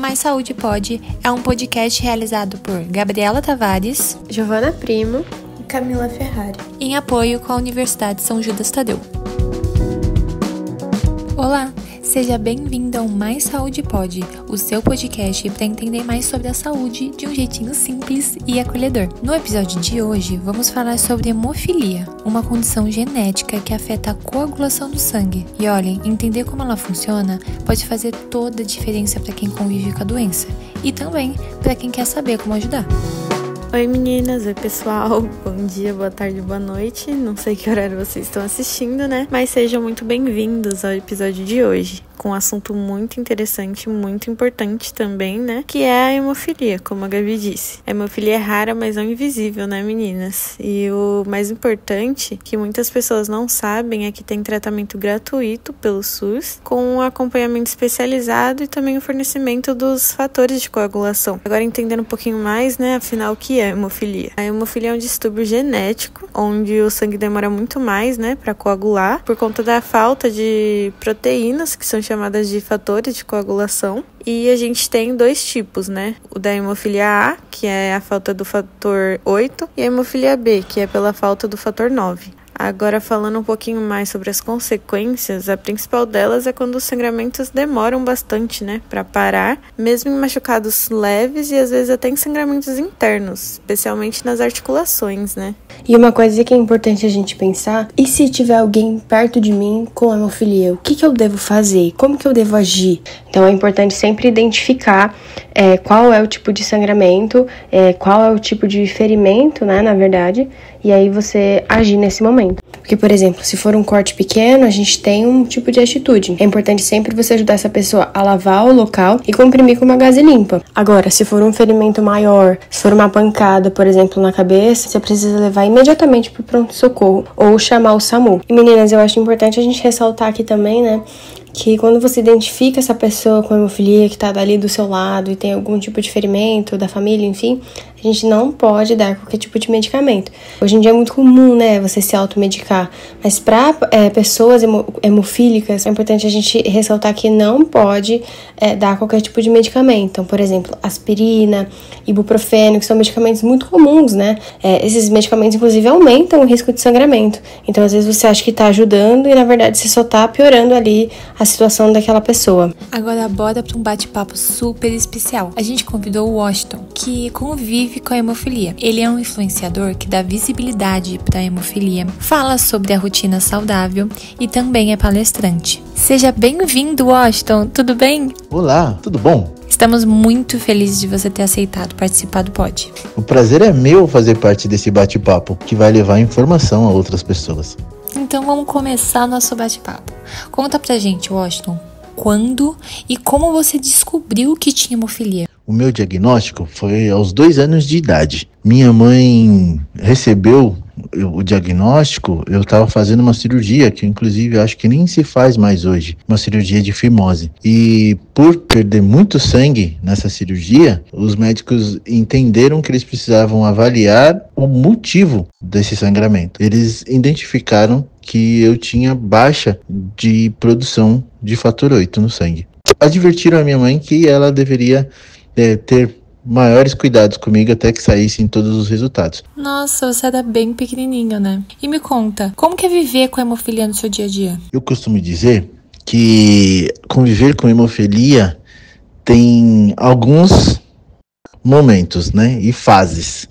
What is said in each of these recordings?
Mais Saúde Pode é um podcast realizado por Gabriela Tavares, Giovana Primo e Camila Ferrari, em apoio com a Universidade São Judas Tadeu. Olá, seja bem-vindo ao Mais Saúde Pode, o seu podcast para entender mais sobre a saúde de um jeitinho simples e acolhedor. No episódio de hoje, vamos falar sobre hemofilia, uma condição genética que afeta a coagulação do sangue. E olhem, entender como ela funciona pode fazer toda a diferença para quem convive com a doença e também para quem quer saber como ajudar. Oi meninas, oi pessoal, bom dia, boa tarde, boa noite, não sei que horário vocês estão assistindo, né? Mas sejam muito bem-vindos ao episódio de hoje, com um assunto muito interessante, muito importante também, né? Que é a hemofilia, como a Gabi disse. A hemofilia é rara, mas não invisível, né meninas? E o mais importante, que muitas pessoas não sabem, é que tem tratamento gratuito pelo SUS, com um acompanhamento especializado e também o fornecimento dos fatores de coagulação. Agora entendendo um pouquinho mais, né? Afinal, o que é hemofilia? A hemofilia é um distúrbio genético, onde o sangue demora muito mais, né, para coagular, por conta da falta de proteínas, que são chamadas de fatores de coagulação. E a gente tem dois tipos, né? O da hemofilia A, que é a falta do fator 8, e a hemofilia B, que é pela falta do fator 9. Agora, falando um pouquinho mais sobre as consequências, a principal delas é quando os sangramentos demoram bastante, né, para parar, mesmo em machucados leves e às vezes até em sangramentos internos, especialmente nas articulações, né? E uma coisa que é importante a gente pensar, e se tiver alguém perto de mim com hemofilia, o que eu devo fazer? Como que eu devo agir? Então é importante sempre identificar qual é o tipo de sangramento, qual é o tipo de ferimento, né, na verdade, e aí você agir nesse momento. Porque, por exemplo, se for um corte pequeno, a gente tem um tipo de atitude. É importante sempre você ajudar essa pessoa a lavar o local e comprimir com uma gaze limpa. Agora, se for um ferimento maior, se for uma pancada, por exemplo, na cabeça, você precisa levar imediatamente para o pronto-socorro ou chamar o SAMU. E, meninas, eu acho importante a gente ressaltar aqui também, né, que quando você identifica essa pessoa com hemofilia que está ali do seu lado e tem algum tipo de ferimento da família, enfim, a gente não pode dar qualquer tipo de medicamento. Hoje em dia é muito comum, né, você se automedicar, mas para pessoas hemofílicas é importante a gente ressaltar que não pode dar qualquer tipo de medicamento. Então, por exemplo, aspirina, ibuprofeno, que são medicamentos muito comuns, né? Esses medicamentos, inclusive, aumentam o risco de sangramento. Então, às vezes você acha que está ajudando e, na verdade, você só está piorando ali a situação daquela pessoa. Agora, bora para um bate-papo super especial. A gente convidou o Washington, que convive com a hemofilia. Ele é um influenciador que dá visibilidade para a hemofilia, fala sobre a rotina saudável e também é palestrante. Seja bem-vindo, Washington, tudo bem? Olá, tudo bom? Estamos muito felizes de você ter aceitado participar do pod. O prazer é meu fazer parte desse bate-papo, que vai levar informação a outras pessoas. Então vamos começar nosso bate-papo. Conta pra gente, Washington, quando e como você descobriu que tinha hemofilia? O meu diagnóstico foi aos 2 anos de idade. Minha mãe recebeu o diagnóstico, eu estava fazendo uma cirurgia, que inclusive eu acho que nem se faz mais hoje, uma cirurgia de fimose. E por perder muito sangue nessa cirurgia, os médicos entenderam que eles precisavam avaliar o motivo desse sangramento. Eles identificaram que eu tinha baixa de produção de fator 8 no sangue. Advertiram a minha mãe que ela deveria ter maiores cuidados comigo até que saíssem todos os resultados. Nossa, você era bem pequenininho, né? E me conta, como que é viver com a hemofilia no seu dia a dia? Eu costumo dizer que conviver com hemofilia tem alguns momentos, né? E fases.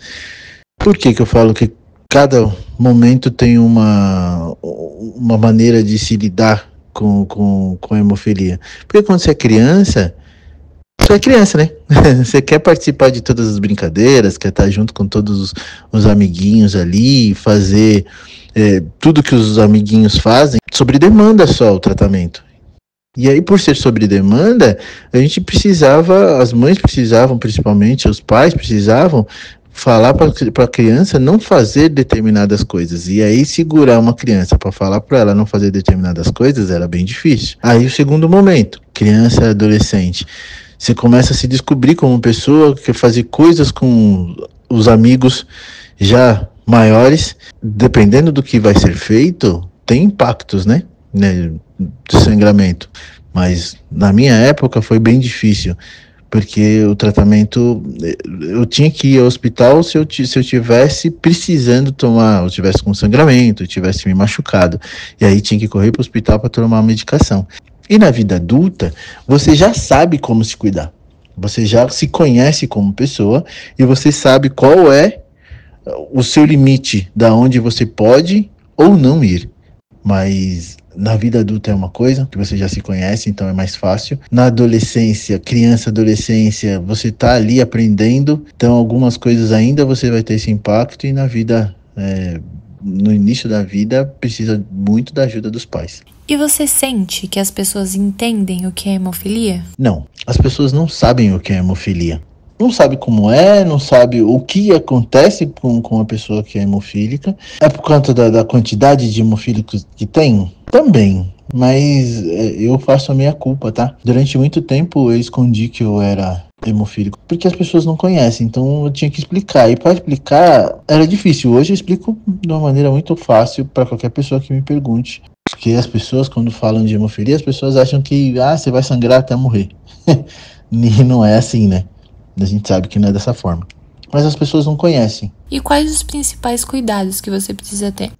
Por que eu falo que cada momento tem uma maneira de se lidar com a hemofilia? Porque quando você é criança, né? Você quer participar de todas as brincadeiras, quer estar junto com todos os amiguinhos ali, fazer tudo que os amiguinhos fazem, sobre demanda só o tratamento. E aí, por ser sobre demanda, a gente precisava, as mães precisavam principalmente, os pais precisavam falar para a criança não fazer determinadas coisas. E aí, segurar uma criança para falar para ela não fazer determinadas coisas era bem difícil. Aí, o segundo momento, criança e adolescente. Você começa a se descobrir como pessoa, quer fazer coisas com os amigos já maiores. Dependendo do que vai ser feito, tem impactos, né? De sangramento. Mas na minha época foi bem difícil. porque o tratamento, eu tinha que ir ao hospital se eu tivesse precisando tomar, eu tivesse com sangramento, eu tivesse me machucado, e aí tinha que correr para o hospital para tomar uma medicação. E na vida adulta, você já sabe como se cuidar, você já se conhece como pessoa, e você sabe qual é o seu limite, da onde você pode ou não ir. Mas na vida adulta é uma coisa que você já se conhece, então é mais fácil. Na adolescência, criança, adolescência, você tá ali aprendendo, então algumas coisas ainda você vai ter esse impacto, e na vida, no início da vida, precisa muito da ajuda dos pais. E você sente que as pessoas entendem o que é hemofilia? Não, as pessoas não sabem o que é hemofilia. Não sabe como é, não sabe o que acontece com a pessoa que é hemofílica. É por conta da quantidade de hemofílicos que tem? Também, mas eu faço a minha culpa, tá? Durante muito tempo eu escondi que eu era hemofílico, porque as pessoas não conhecem, então eu tinha que explicar. E para explicar era difícil. Hoje eu explico de uma maneira muito fácil para qualquer pessoa que me pergunte. Porque as pessoas, quando falam de hemofilia, as pessoas acham que você vai sangrar até morrer. E não é assim, né? A gente sabe que não é dessa forma. Mas as pessoas não conhecem. E quais os principais cuidados que você precisa ter?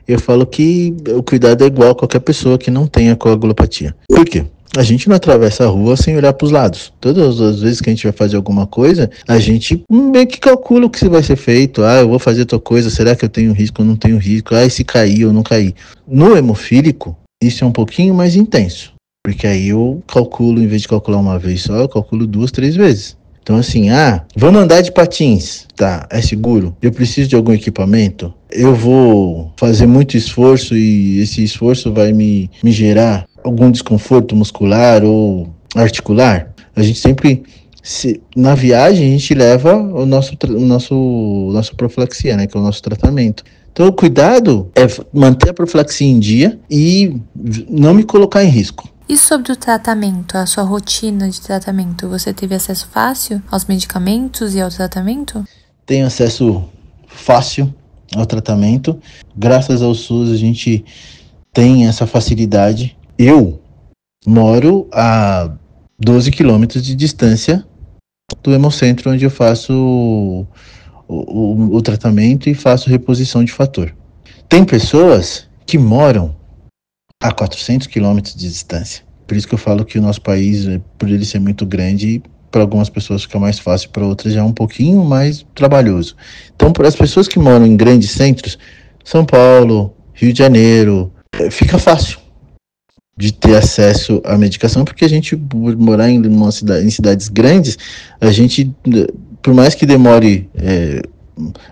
Eu falo que o cuidado é igual a qualquer pessoa que não tenha coagulopatia. Por quê? A gente não atravessa a rua sem olhar para os lados. Todas as vezes que a gente vai fazer alguma coisa, a gente meio que calcula o que vai ser feito. Eu vou fazer tua coisa, será que eu tenho risco ou não tenho risco? E se cair ou não cair? No hemofílico, isso é um pouquinho mais intenso. Porque aí eu calculo, em vez de calcular uma vez só, eu calculo 2, 3 vezes. Então assim, vamos andar de patins, tá, é seguro? Eu preciso de algum equipamento? Eu vou fazer muito esforço e esse esforço vai me gerar algum desconforto muscular ou articular? A gente sempre, na viagem, a gente leva o nosso profilaxia, né, que é o nosso tratamento. Então o cuidado é manter a profilaxia em dia e não me colocar em risco. E sobre o tratamento, a sua rotina de tratamento, você teve acesso fácil aos medicamentos e ao tratamento? Tenho acesso fácil ao tratamento. Graças ao SUS a gente tem essa facilidade. Eu moro a 12 quilômetros de distância do hemocentro, onde eu faço o tratamento e faço reposição de fator. Tem pessoas que moram a 400 quilômetros de distância. Por isso que eu falo que o nosso país, por ele ser muito grande, para algumas pessoas fica mais fácil, para outras já é um pouquinho mais trabalhoso. Então, para as pessoas que moram em grandes centros, São Paulo, Rio de Janeiro, fica fácil de ter acesso à medicação, porque a gente, por morar em cidades grandes, a gente, por mais que demore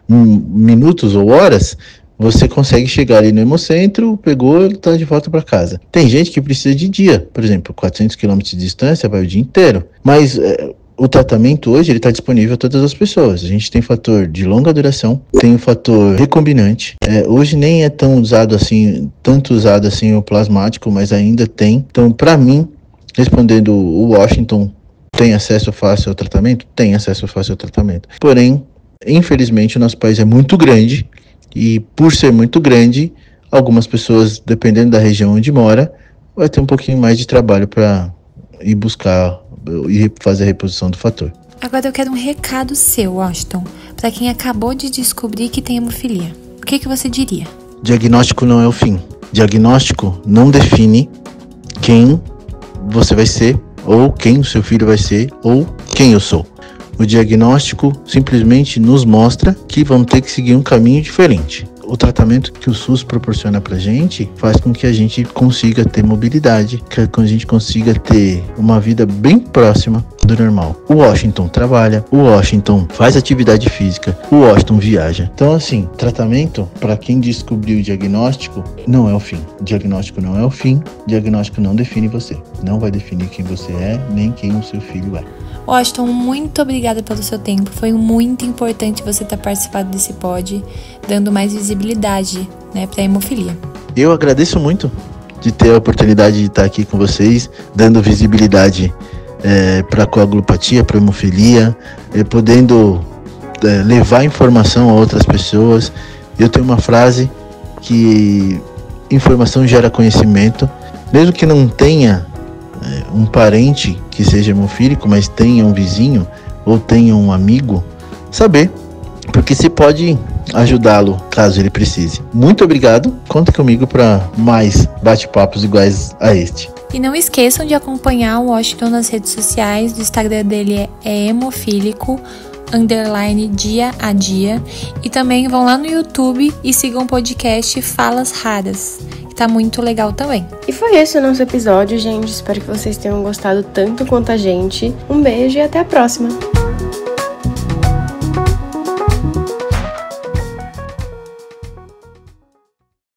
minutos ou horas, você consegue chegar ali no hemocentro, pegou, ele está de volta para casa. Tem gente que precisa de dia, por exemplo, 400 km de distância, vai o dia inteiro. Mas o tratamento hoje ele está disponível a todas as pessoas. A gente tem fator de longa duração, tem o fator recombinante. Hoje nem é tanto usado assim o plasmático, mas ainda tem. Então, para mim, respondendo o Washington, tem acesso fácil ao tratamento? Tem acesso fácil ao tratamento. Porém, infelizmente, o nosso país é muito grande. E por ser muito grande, algumas pessoas, dependendo da região onde mora, vai ter um pouquinho mais de trabalho para ir buscar e fazer a reposição do fator. Agora eu quero um recado seu, Washington, para quem acabou de descobrir que tem hemofilia. O que você diria? Diagnóstico não é o fim. Diagnóstico não define quem você vai ser, ou quem o seu filho vai ser, ou quem eu sou. O diagnóstico simplesmente nos mostra que vamos ter que seguir um caminho diferente. O tratamento que o SUS proporciona pra gente faz com que a gente consiga ter mobilidade, que a gente consiga ter uma vida bem próxima do normal. O Washington trabalha, o Washington faz atividade física, o Washington viaja. Então, assim, tratamento, para quem descobriu o diagnóstico, não é o fim. O diagnóstico não é o fim, o diagnóstico não define você. Não vai definir quem você é, nem quem o seu filho é. Washington, muito obrigada pelo seu tempo. Foi muito importante você ter participado desse pod, dando mais visibilidade, para a hemofilia. Eu agradeço muito de ter a oportunidade de estar aqui com vocês, dando visibilidade para a coagulopatia, para a hemofilia, podendo levar informação a outras pessoas. Eu tenho uma frase que informação gera conhecimento, mesmo que não tenha um parente que seja hemofílico, mas tenha um vizinho ou tenha um amigo, saber, porque se pode ajudá-lo caso ele precise. Muito obrigado, conta comigo para mais bate-papos iguais a este. E não esqueçam de acompanhar o Washington nas redes sociais. O Instagram dele é hemofílico _dia a dia. E também vão lá no YouTube e sigam o podcast Falas Raras, que tá muito legal também. E foi esse o nosso episódio, gente. Espero que vocês tenham gostado tanto quanto a gente. Um beijo e até a próxima!